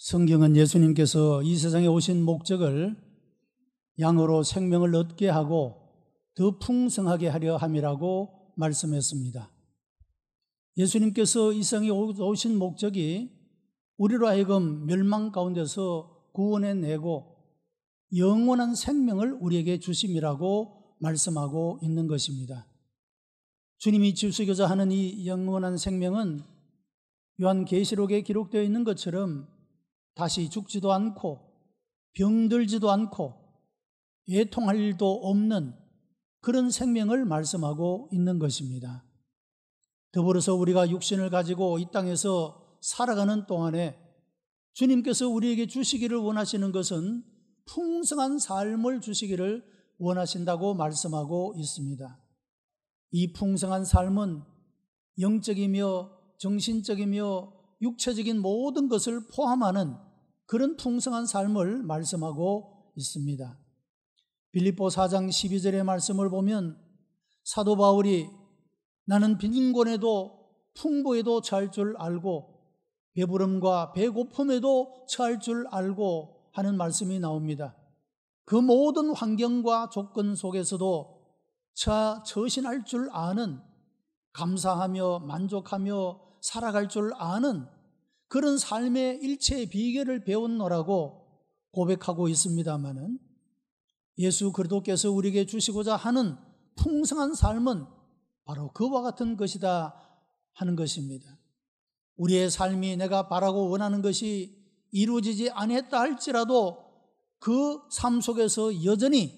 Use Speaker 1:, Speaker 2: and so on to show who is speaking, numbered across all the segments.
Speaker 1: 성경은 예수님께서 이 세상에 오신 목적을 양으로 생명을 얻게 하고 더 풍성하게 하려 함이라고 말씀했습니다. 예수님께서 이 세상에 오신 목적이 우리로 하여금 멸망 가운데서 구원해내고 영원한 생명을 우리에게 주심이라고 말씀하고 있는 것입니다. 주님이 주시고자 하는 이 영원한 생명은 요한계시록에 기록되어 있는 것처럼 다시 죽지도 않고 병들지도 않고 애통할 일도 없는 그런 생명을 말씀하고 있는 것입니다. 더불어서 우리가 육신을 가지고 이 땅에서 살아가는 동안에 주님께서 우리에게 주시기를 원하시는 것은 풍성한 삶을 주시기를 원하신다고 말씀하고 있습니다. 이 풍성한 삶은 영적이며 정신적이며 육체적인 모든 것을 포함하는 그런 풍성한 삶을 말씀하고 있습니다. 빌립보 4장 12절의 말씀을 보면 사도 바울이 나는 빈곤에도 풍부에도 처할 줄 알고 배부름과 배고픔에도 처할 줄 알고 하는 말씀이 나옵니다. 그 모든 환경과 조건 속에서도 처신할 줄 아는, 감사하며 만족하며 살아갈 줄 아는 그런 삶의 일체의 비결을 배웠노라고 고백하고 있습니다마는 예수 그리스도께서 우리에게 주시고자 하는 풍성한 삶은 바로 그와 같은 것이다 하는 것입니다. 우리의 삶이 내가 바라고 원하는 것이 이루어지지 아니했다 할지라도 그 삶 속에서 여전히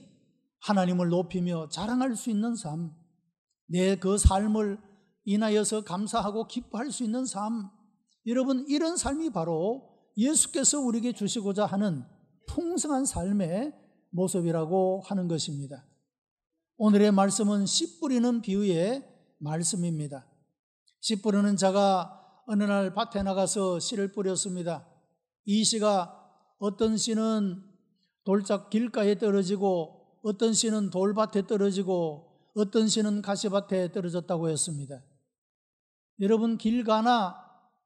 Speaker 1: 하나님을 높이며 자랑할 수 있는 삶, 내 그 삶을 인하여서 감사하고 기뻐할 수 있는 삶, 여러분 이런 삶이 바로 예수께서 우리에게 주시고자 하는 풍성한 삶의 모습이라고 하는 것입니다. 오늘의 말씀은 씨 뿌리는 비유의 말씀입니다. 씨 뿌리는 자가 어느 날 밭에 나가서 씨를 뿌렸습니다. 이 씨가 어떤 씨는 돌짝 길가에 떨어지고 어떤 씨는 돌밭에 떨어지고 어떤 씨는 가시밭에 떨어졌다고 했습니다. 여러분 길가나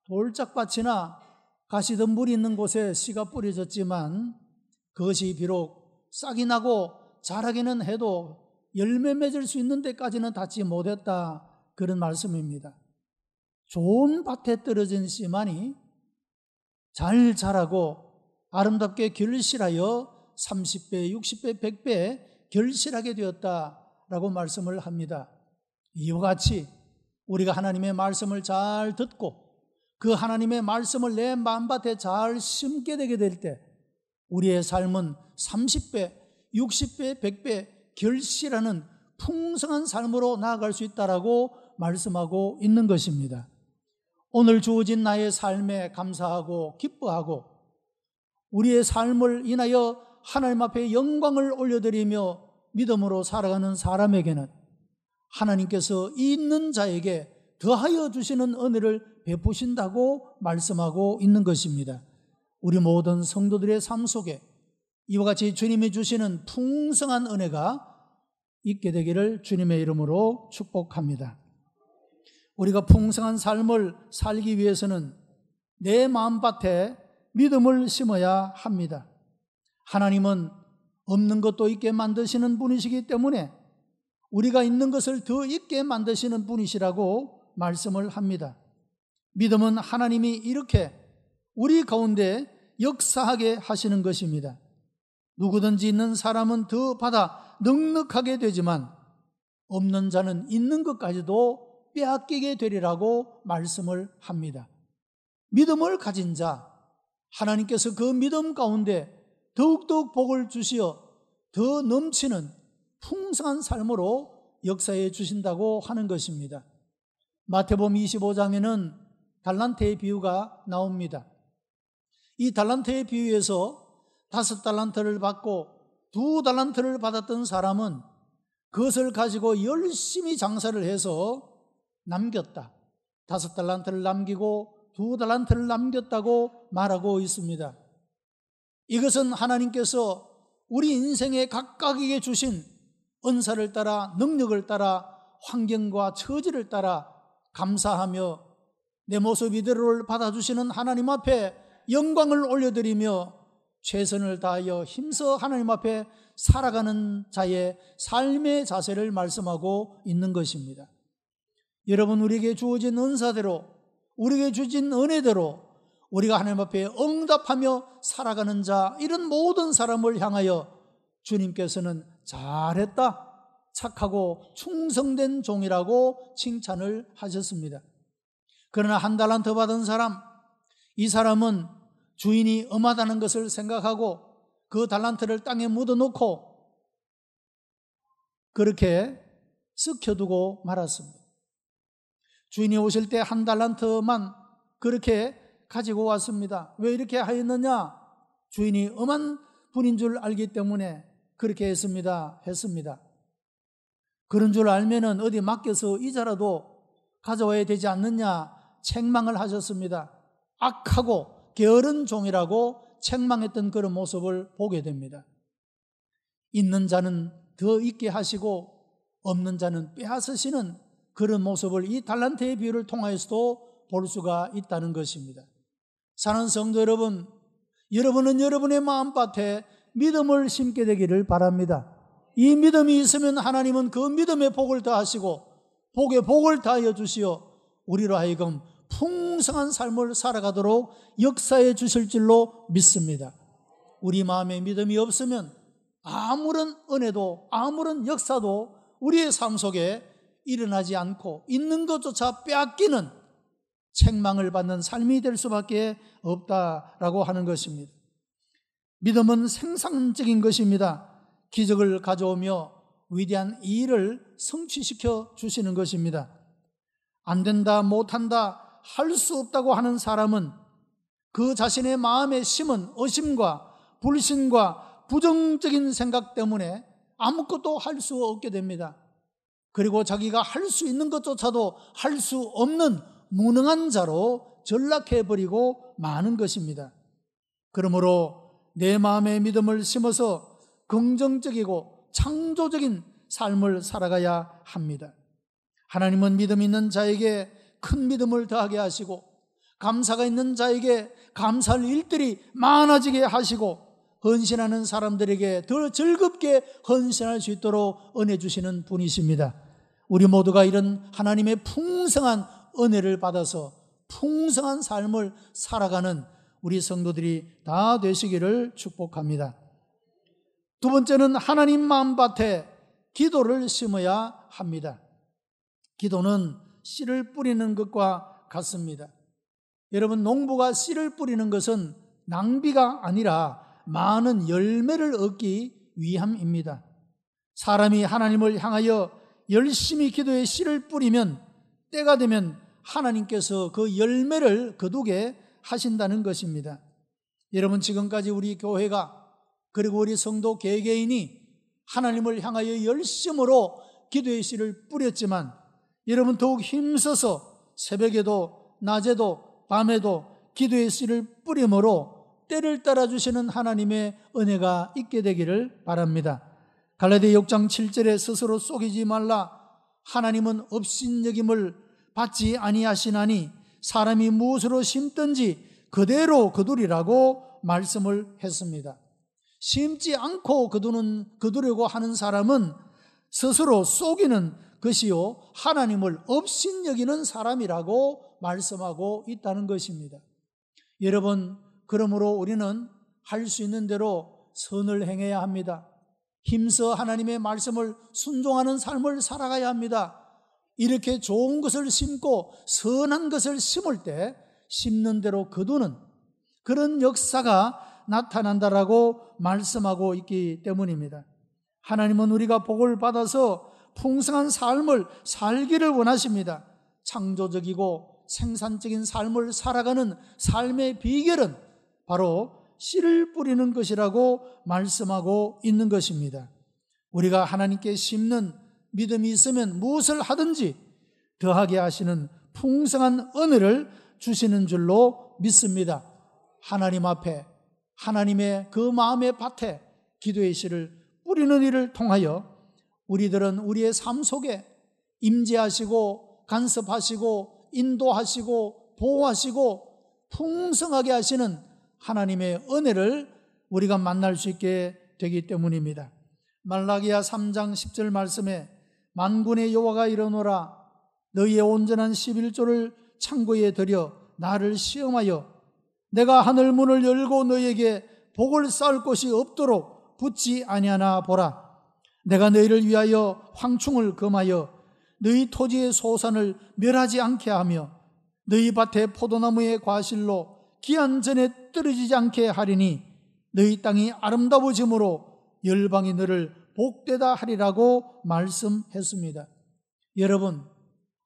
Speaker 1: 돌짝밭이나 가시덤불이 있는 곳에 씨가 뿌려졌지만 그것이 비록 싹이 나고 자라기는 해도 열매 맺을 수 있는 데까지는 닿지 못했다, 그런 말씀입니다. 좋은 밭에 떨어진 씨만이 잘 자라고 아름답게 결실하여 30배, 60배, 100배 결실하게 되었다라고 말씀을 합니다. 이와 같이 우리가 하나님의 말씀을 잘 듣고 그 하나님의 말씀을 내 마음밭에 잘 심게 되게 될 때 우리의 삶은 30배, 60배, 100배 결실하는 풍성한 삶으로 나아갈 수 있다라고 말씀하고 있는 것입니다. 오늘 주어진 나의 삶에 감사하고 기뻐하고 우리의 삶을 인하여 하나님 앞에 영광을 올려드리며 믿음으로 살아가는 사람에게는 하나님께서 있는 자에게 더하여 주시는 은혜를 베푸신다고 말씀하고 있는 것입니다. 우리 모든 성도들의 삶 속에 이와 같이 주님이 주시는 풍성한 은혜가 있게 되기를 주님의 이름으로 축복합니다. 우리가 풍성한 삶을 살기 위해서는 내 마음밭에 믿음을 심어야 합니다. 하나님은 없는 것도 있게 만드시는 분이시기 때문에 우리가 있는 것을 더 있게 만드시는 분이시라고 말씀을 합니다. 믿음은 하나님이 이렇게 우리 가운데 역사하게 하시는 것입니다. 누구든지 있는 사람은 더 받아 넉넉하게 되지만 없는 자는 있는 것까지도 빼앗기게 되리라고 말씀을 합니다. 믿음을 가진 자, 하나님께서 그 믿음 가운데 더욱더욱 복을 주시어 더 넘치는 풍성한 삶으로 역사해 주신다고 하는 것입니다. 마태복음 25장에는 달란트의 비유가 나옵니다. 이 달란트의 비유에서 5달란트를 받고 2달란트를 받았던 사람은 그것을 가지고 열심히 장사를 해서 남겼다. 5달란트를 남기고 2달란트를 남겼다고 말하고 있습니다. 이것은 하나님께서 우리 인생에 각각에게 주신 은사를 따라 능력을 따라 환경과 처지를 따라 감사하며 내 모습 이대로를 받아주시는 하나님 앞에 영광을 올려드리며 최선을 다하여 힘써 하나님 앞에 살아가는 자의 삶의 자세를 말씀하고 있는 것입니다. 여러분, 우리에게 주어진 은사대로, 우리에게 주어진 은혜대로 우리가 하나님 앞에 응답하며 살아가는 자, 이런 모든 사람을 향하여 주님께서는 잘했다, 착하고 충성된 종이라고 칭찬을 하셨습니다. 그러나 한 달란트 받은 사람, 이 사람은 주인이 엄하다는 것을 생각하고 그 달란트를 땅에 묻어놓고 그렇게 썩혀두고 말았습니다. 주인이 오실 때 한 달란트만 그렇게 가지고 왔습니다. 왜 이렇게 하였느냐? 주인이 엄한 분인 줄 알기 때문에 그렇게 했습니다. 그런 줄 알면은 어디 맡겨서 이자라도 가져와야 되지 않느냐 책망을 하셨습니다. 악하고 게으른 종이라고 책망했던 그런 모습을 보게 됩니다. 있는 자는 더 있게 하시고 없는 자는 빼앗으시는 그런 모습을 이 달란트의 비유를 통하여서도 볼 수가 있다는 것입니다. 사랑하는 성도 여러분, 여러분은 여러분의 마음밭에 믿음을 심게 되기를 바랍니다. 이 믿음이 있으면 하나님은 그 믿음의 복을 더하시고 복의 복을 더하여 주시어 우리로 하여금 풍성한 삶을 살아가도록 역사해 주실 줄로 믿습니다. 우리 마음에 믿음이 없으면 아무런 은혜도 아무런 역사도 우리의 삶 속에 일어나지 않고 있는 것조차 빼앗기는 책망을 받는 삶이 될 수밖에 없다라고 하는 것입니다. 믿음은 생산적인 것입니다. 기적을 가져오며 위대한 일을 성취시켜 주시는 것입니다. 안 된다, 못한다, 할 수 없다고 하는 사람은 그 자신의 마음에 심은 의심과 불신과 부정적인 생각 때문에 아무것도 할 수 없게 됩니다. 그리고 자기가 할 수 있는 것조차도 할 수 없는 무능한 자로 전락해버리고 마는 것입니다. 그러므로 내 마음의 믿음을 심어서 긍정적이고 창조적인 삶을 살아가야 합니다. 하나님은 믿음 있는 자에게 큰 믿음을 더하게 하시고 감사가 있는 자에게 감사할 일들이 많아지게 하시고 헌신하는 사람들에게 더 즐겁게 헌신할 수 있도록 은혜 주시는 분이십니다. 우리 모두가 이런 하나님의 풍성한 은혜를 받아서 풍성한 삶을 살아가는 우리 성도들이 다 되시기를 축복합니다. 두 번째는 하나님 마음밭에 기도를 심어야 합니다. 기도는 씨를 뿌리는 것과 같습니다. 여러분, 농부가 씨를 뿌리는 것은 낭비가 아니라 많은 열매를 얻기 위함입니다. 사람이 하나님을 향하여 열심히 기도의 씨를 뿌리면 때가 되면 하나님께서 그 열매를 거두게 하신다는 것입니다. 여러분, 지금까지 우리 교회가 그리고 우리 성도 개개인이 하나님을 향하여 열심으로 기도의 씨를 뿌렸지만 여러분 더욱 힘써서 새벽에도 낮에도 밤에도 기도의 씨를 뿌림으로 때를 따라주시는 하나님의 은혜가 있게 되기를 바랍니다. 갈라디아 6장 7절에 스스로 속이지 말라. 하나님은 업신여김을 받지 아니하시나니 사람이 무엇으로 심든지 그대로 거두리라고 말씀을 했습니다. 심지 않고 거두려고 하는 사람은 스스로 속이는 것이요 하나님을 업신여기는 사람이라고 말씀하고 있다는 것입니다. 여러분, 그러므로 우리는 할 수 있는 대로 선을 행해야 합니다. 힘써 하나님의 말씀을 순종하는 삶을 살아가야 합니다. 이렇게 좋은 것을 심고 선한 것을 심을 때 심는 대로 거두는 그런 역사가 나타난다라고 말씀하고 있기 때문입니다. 하나님은 우리가 복을 받아서 풍성한 삶을 살기를 원하십니다. 창조적이고 생산적인 삶을 살아가는 삶의 비결은 바로 씨를 뿌리는 것이라고 말씀하고 있는 것입니다. 우리가 하나님께 심는 믿음이 있으면 무엇을 하든지 더하게 하시는 풍성한 은혜를 주시는 줄로 믿습니다. 하나님 앞에 하나님의 그 마음의 밭에 기도의 씨를 뿌리는 일을 통하여 우리들은 우리의 삶 속에 임재하시고 간섭하시고 인도하시고 보호하시고 풍성하게 하시는 하나님의 은혜를 우리가 만날 수 있게 되기 때문입니다. 말라기야 3장 10절 말씀에 만군의 여호와가 이르노라 너희의 온전한 11조를 창고에 들여 나를 시험하여 내가 하늘 문을 열고 너희에게 복을 쌓을 곳이 없도록 붙지 아니하나 보라. 내가 너희를 위하여 황충을 금하여 너희 토지의 소산을 멸하지 않게 하며 너희 밭의 포도나무의 과실로 기한 전에 떨어지지 않게 하리니 너희 땅이 아름다워짐으로 열방이 너를 복되다 하리라고 말씀했습니다. 여러분,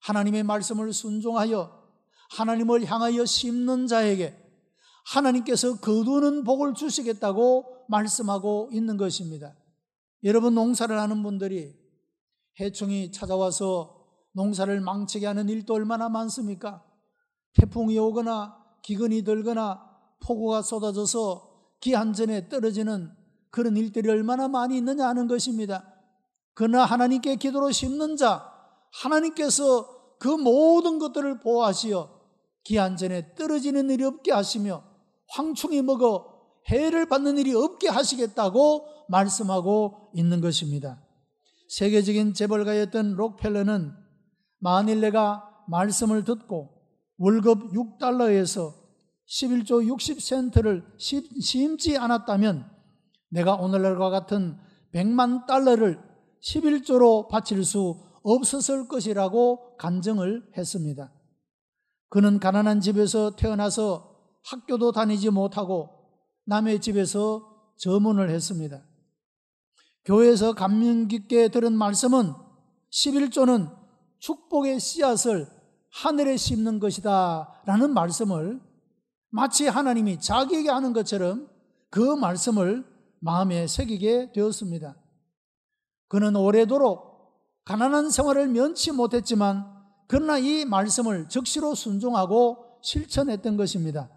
Speaker 1: 하나님의 말씀을 순종하여 하나님을 향하여 심는 자에게 하나님께서 거두는 복을 주시겠다고 말씀하고 있는 것입니다. 여러분, 농사를 하는 분들이 해충이 찾아와서 농사를 망치게 하는 일도 얼마나 많습니까? 태풍이 오거나 기근이 들거나 폭우가 쏟아져서 기한 전에 떨어지는 그런 일들이 얼마나 많이 있느냐 하는 것입니다. 그러나 하나님께 기도로 심는 자, 하나님께서 그 모든 것들을 보호하시어 기한 전에 떨어지는 일이 없게 하시며 황충이 먹어 해를 받는 일이 없게 하시겠다고 말씀하고 있는 것입니다. 세계적인 재벌가였던 록펠러는 만일 내가 말씀을 듣고 월급 6달러에서 11조 60센트를 심지 않았다면 내가 오늘날과 같은 100만 달러를 11조로 바칠 수 없었을 것이라고 간증을 했습니다. 그는 가난한 집에서 태어나서 학교도 다니지 못하고 남의 집에서 저문을 했습니다. 교회에서 감명 깊게 들은 말씀은 11조는 축복의 씨앗을 하늘에 심는 것이다 라는 말씀을 마치 하나님이 자기에게 하는 것처럼 그 말씀을 마음에 새기게 되었습니다. 그는 오래도록 가난한 생활을 면치 못했지만 그러나 이 말씀을 적시로 순종하고 실천했던 것입니다.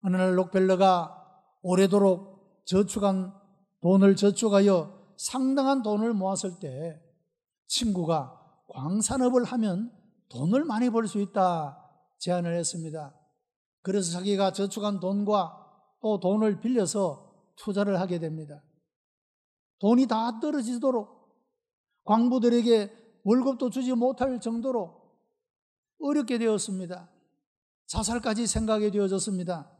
Speaker 1: 어느 날 록펠러가 오래도록 저축한 돈을 저축하여 상당한 돈을 모았을 때 친구가 광산업을 하면 돈을 많이 벌 수 있다 제안을 했습니다. 그래서 자기가 저축한 돈과 또 돈을 빌려서 투자를 하게 됩니다. 돈이 다 떨어지도록 광부들에게 월급도 주지 못할 정도로 어렵게 되었습니다. 자살까지 생각이 되어졌습니다.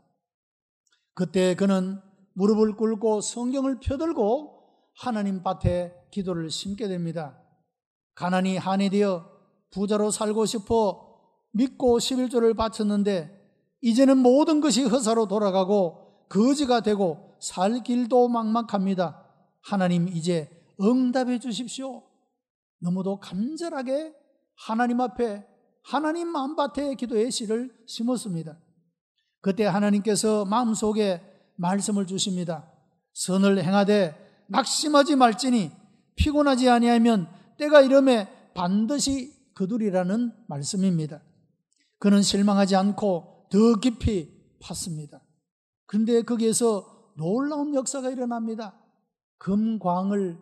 Speaker 1: 그때 그는 무릎을 꿇고 성경을 펴들고 하나님 밭에 기도를 심게 됩니다. 가난이 한이 되어 부자로 살고 싶어 믿고 11조를 바쳤는데 이제는 모든 것이 허사로 돌아가고 거지가 되고 살 길도 막막합니다. 하나님 이제 응답해 주십시오. 너무도 간절하게 하나님 앞에 하나님 마음밭에 기도의 씨를 심었습니다. 그때 하나님께서 마음속에 말씀을 주십니다. 선을 행하되 낙심하지 말지니 피곤하지 아니하면 때가 이름에 반드시 거두리라는 말씀입니다. 그는 실망하지 않고 더 깊이 팠습니다. 그런데 거기에서 놀라운 역사가 일어납니다. 금광을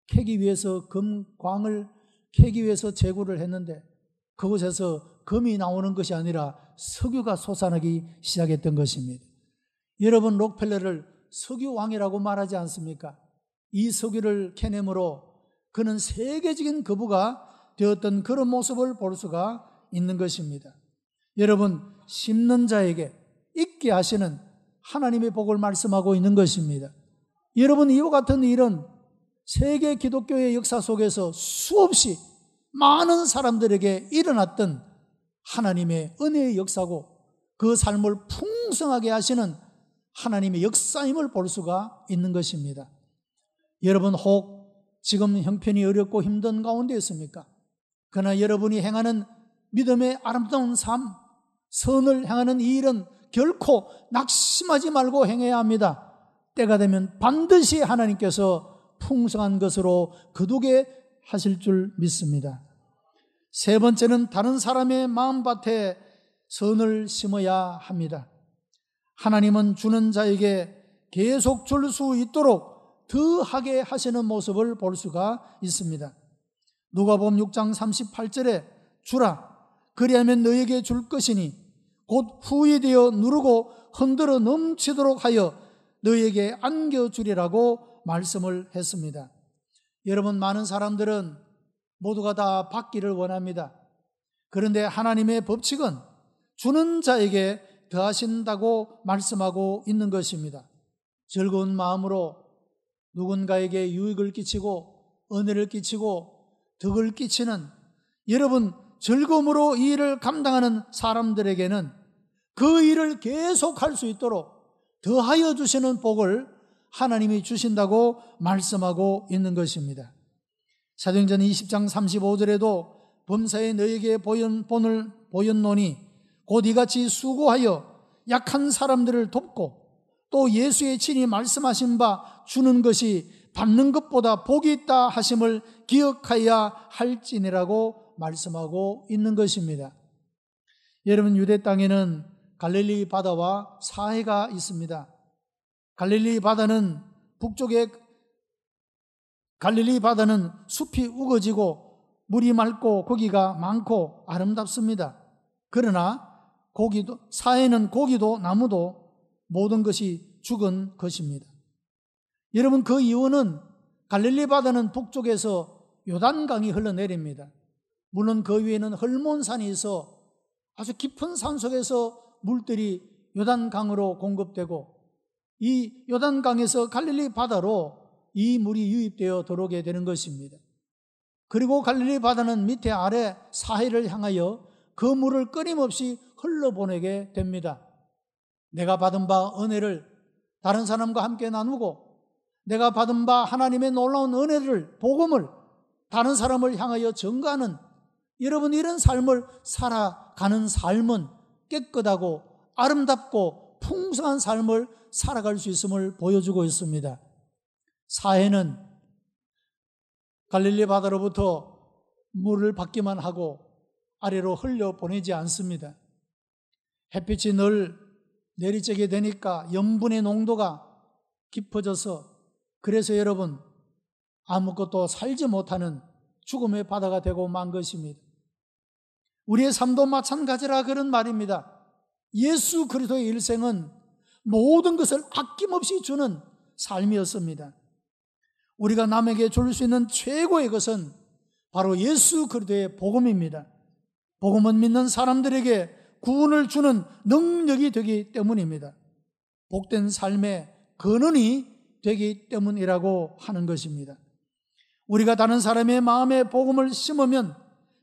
Speaker 1: 캐기 위해서 제구를 했는데 그곳에서 금이 나오는 것이 아니라 석유가 솟아나기 시작했던 것입니다. 여러분, 록펠러를 석유왕이라고 말하지 않습니까? 이 석유를 캐내므로 그는 세계적인 거부가 되었던 그런 모습을 볼 수가 있는 것입니다. 여러분, 심는 자에게 있게 하시는 하나님의 복을 말씀하고 있는 것입니다. 여러분, 이와 같은 일은 세계 기독교의 역사 속에서 수없이 많은 사람들에게 일어났던 하나님의 은혜의 역사고 그 삶을 풍성하게 하시는 하나님의 역사임을 볼 수가 있는 것입니다. 여러분, 혹 지금 형편이 어렵고 힘든 가운데 있습니까? 그러나 여러분이 행하는 믿음의 아름다운 삶, 선을 행하는 이 일은 결코 낙심하지 말고 행해야 합니다. 때가 되면 반드시 하나님께서 풍성한 것으로 거두게 하실 줄 믿습니다. 세 번째는 다른 사람의 마음밭에 선을 심어야 합니다. 하나님은 주는 자에게 계속 줄 수 있도록 더하게 하시는 모습을 볼 수가 있습니다. 누가복음 6장 38절에 주라, 그리하면 너에게 줄 것이니 곧 후회되어 누르고 흔들어 넘치도록 하여 너에게 안겨주리라고 말씀을 했습니다. 여러분, 많은 사람들은 모두가 다 받기를 원합니다. 그런데 하나님의 법칙은 주는 자에게 더하신다고 말씀하고 있는 것입니다. 즐거운 마음으로 누군가에게 유익을 끼치고 은혜를 끼치고 덕을 끼치는, 여러분 즐거움으로 이 일을 감당하는 사람들에게는 그 일을 계속할 수 있도록 더하여 주시는 복을 하나님이 주신다고 말씀하고 있는 것입니다. 사도행전 20장 35절에도 범사에 너에게 본을 보였노니 곧 이같이 수고하여 약한 사람들을 돕고 또 예수의 친히 말씀하신 바 주는 것이 받는 것보다 복이 있다 하심을 기억하여야 할지니라고 말씀하고 있는 것입니다. 여러분, 유대 땅에는 갈릴리 바다와 사해가 있습니다. 갈릴리 바다는 숲이 우거지고 물이 맑고 고기가 많고 아름답습니다. 그러나 사해는 고기도 나무도 모든 것이 죽은 것입니다. 여러분, 그 이유는 갈릴리 바다는 북쪽에서 요단강이 흘러내립니다. 물론 그 위에는 헐몬산이 있어 아주 깊은 산 속에서 물들이 요단강으로 공급되고 이 요단강에서 갈릴리 바다로 이 물이 유입되어 들어오게 되는 것입니다. 그리고 갈릴리 바다는 밑에 아래 사해를 향하여 그 물을 끊임없이 흘러보내게 됩니다. 내가 받은 바 은혜를 다른 사람과 함께 나누고 내가 받은 바 하나님의 놀라운 은혜를, 복음을 다른 사람을 향하여 전가하는, 여러분 이런 삶을 살아가는 삶은 깨끗하고 아름답고 풍성한 삶을 살아갈 수 있음을 보여주고 있습니다. 사해는 갈릴리 바다로부터 물을 받기만 하고 아래로 흘려보내지 않습니다. 햇빛이 늘 내리쬐게 되니까 염분의 농도가 깊어져서 그래서 여러분 아무것도 살지 못하는 죽음의 바다가 되고 만 것입니다. 우리의 삶도 마찬가지라 그런 말입니다. 예수 그리스도의 일생은 모든 것을 아낌없이 주는 삶이었습니다. 우리가 남에게 줄 수 있는 최고의 것은 바로 예수 그리스도의 복음입니다. 복음은 믿는 사람들에게 구원을 주는 능력이 되기 때문입니다. 복된 삶의 근원이 되기 때문이라고 하는 것입니다. 우리가 다른 사람의 마음에 복음을 심으면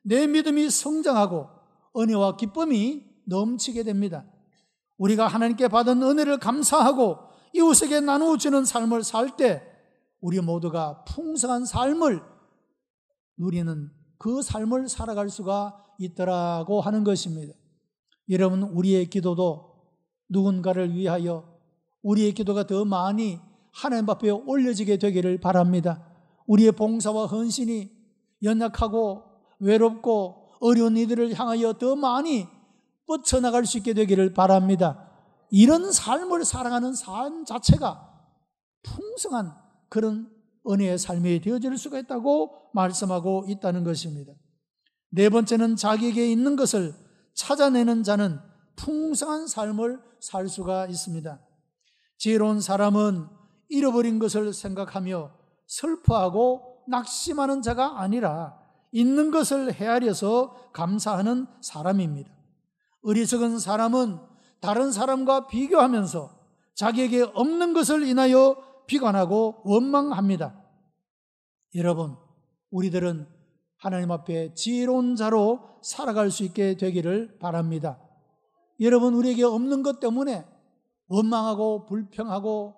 Speaker 1: 내 믿음이 성장하고 은혜와 기쁨이 넘치게 됩니다. 우리가 하나님께 받은 은혜를 감사하고 이웃에게 나누어주는 삶을 살 때 우리 모두가 풍성한 삶을 누리는 그 삶을 살아갈 수가 있더라고 하는 것입니다. 여러분, 우리의 기도도 누군가를 위하여 우리의 기도가 더 많이 하나님 앞에 올려지게 되기를 바랍니다. 우리의 봉사와 헌신이 연약하고 외롭고 어려운 이들을 향하여 더 많이 뻗쳐나갈 수 있게 되기를 바랍니다. 이런 삶을 살아가는 삶 자체가 풍성한 그런 은혜의 삶이 되어질 수가 있다고 말씀하고 있다는 것입니다. 네 번째는 자기에게 있는 것을 찾아내는 자는 풍성한 삶을 살 수가 있습니다. 지혜로운 사람은 잃어버린 것을 생각하며 슬퍼하고 낙심하는 자가 아니라 있는 것을 헤아려서 감사하는 사람입니다. 어리석은 사람은 다른 사람과 비교하면서 자기에게 없는 것을 인하여 비관하고 원망합니다. 여러분, 우리들은 하나님 앞에 지혜로운 자로 살아갈 수 있게 되기를 바랍니다. 여러분, 우리에게 없는 것 때문에 원망하고 불평하고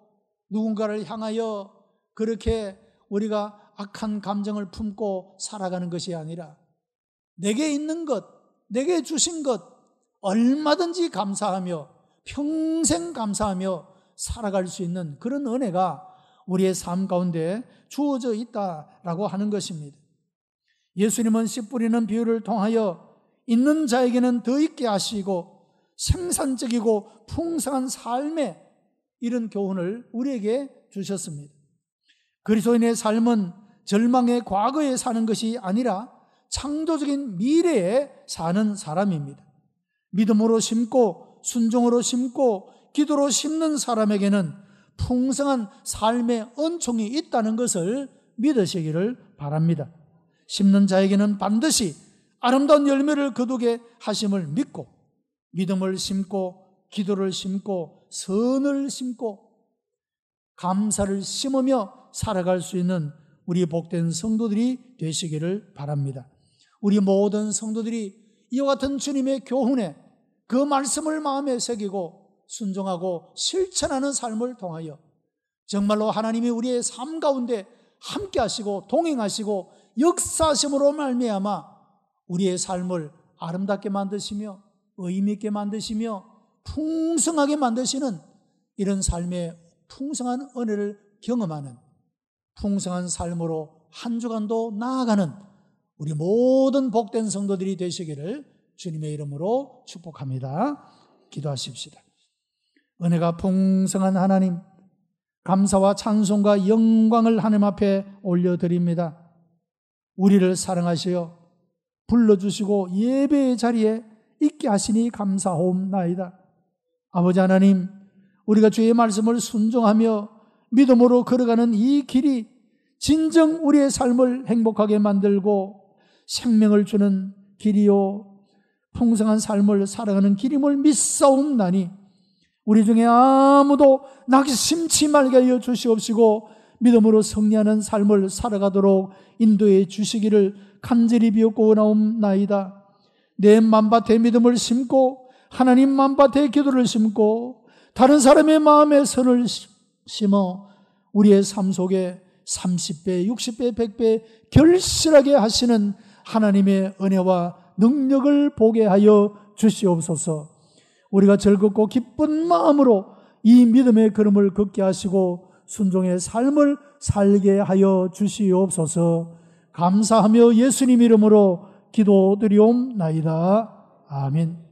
Speaker 1: 누군가를 향하여 그렇게 우리가 악한 감정을 품고 살아가는 것이 아니라 내게 있는 것, 내게 주신 것 얼마든지 감사하며 평생 감사하며 살아갈 수 있는 그런 은혜가 우리의 삶 가운데 주어져 있다라고 하는 것입니다. 예수님은 씨 뿌리는 비유를 통하여 있는 자에게는 더 있게 하시고 생산적이고 풍성한 삶의 이런 교훈을 우리에게 주셨습니다. 그리스도인의 삶은 절망의 과거에 사는 것이 아니라 창조적인 미래에 사는 사람입니다. 믿음으로 심고 순종으로 심고 기도로 심는 사람에게는 풍성한 삶의 은총이 있다는 것을 믿으시기를 바랍니다. 심는 자에게는 반드시 아름다운 열매를 거두게 하심을 믿고 믿음을 심고 기도를 심고 선을 심고 감사를 심으며 살아갈 수 있는 우리 복된 성도들이 되시기를 바랍니다. 우리 모든 성도들이 이와 같은 주님의 교훈에 그 말씀을 마음에 새기고 순종하고 실천하는 삶을 통하여 정말로 하나님이 우리의 삶 가운데 함께 하시고 동행하시고 역사하심으로 말미암아 우리의 삶을 아름답게 만드시며 의미 있게 만드시며 풍성하게 만드시는 이런 삶의 풍성한 은혜를 경험하는 풍성한 삶으로 한 주간도 나아가는 우리 모든 복된 성도들이 되시기를 주님의 이름으로 축복합니다. 기도하십시다. 은혜가 풍성한 하나님, 감사와 찬송과 영광을 하나님 앞에 올려드립니다. 우리를 사랑하시어 불러주시고 예배의 자리에 있게 하시니 감사하옵나이다. 아버지 하나님, 우리가 주의 말씀을 순종하며 믿음으로 걸어가는 이 길이 진정 우리의 삶을 행복하게 만들고 생명을 주는 길이요 풍성한 삶을 살아가는 길임을 믿사옵나니 우리 중에 아무도 낙심치 말게 하여 주시옵시고 믿음으로 승리하는 삶을 살아가도록 인도해 주시기를 간절히 비옵고 원하옵나이다. 내 맘밭에 믿음을 심고 하나님 맘밭에 기도를 심고 다른 사람의 마음에 선을 심어 우리의 삶 속에 30배, 60배, 100배 결실하게 하시는 하나님의 은혜와 능력을 보게 하여 주시옵소서. 우리가 즐겁고 기쁜 마음으로 이 믿음의 걸음을 걷게 하시고 순종의 삶을 살게 하여 주시옵소서. 감사하며 예수님 이름으로 기도드리옵나이다. 아멘.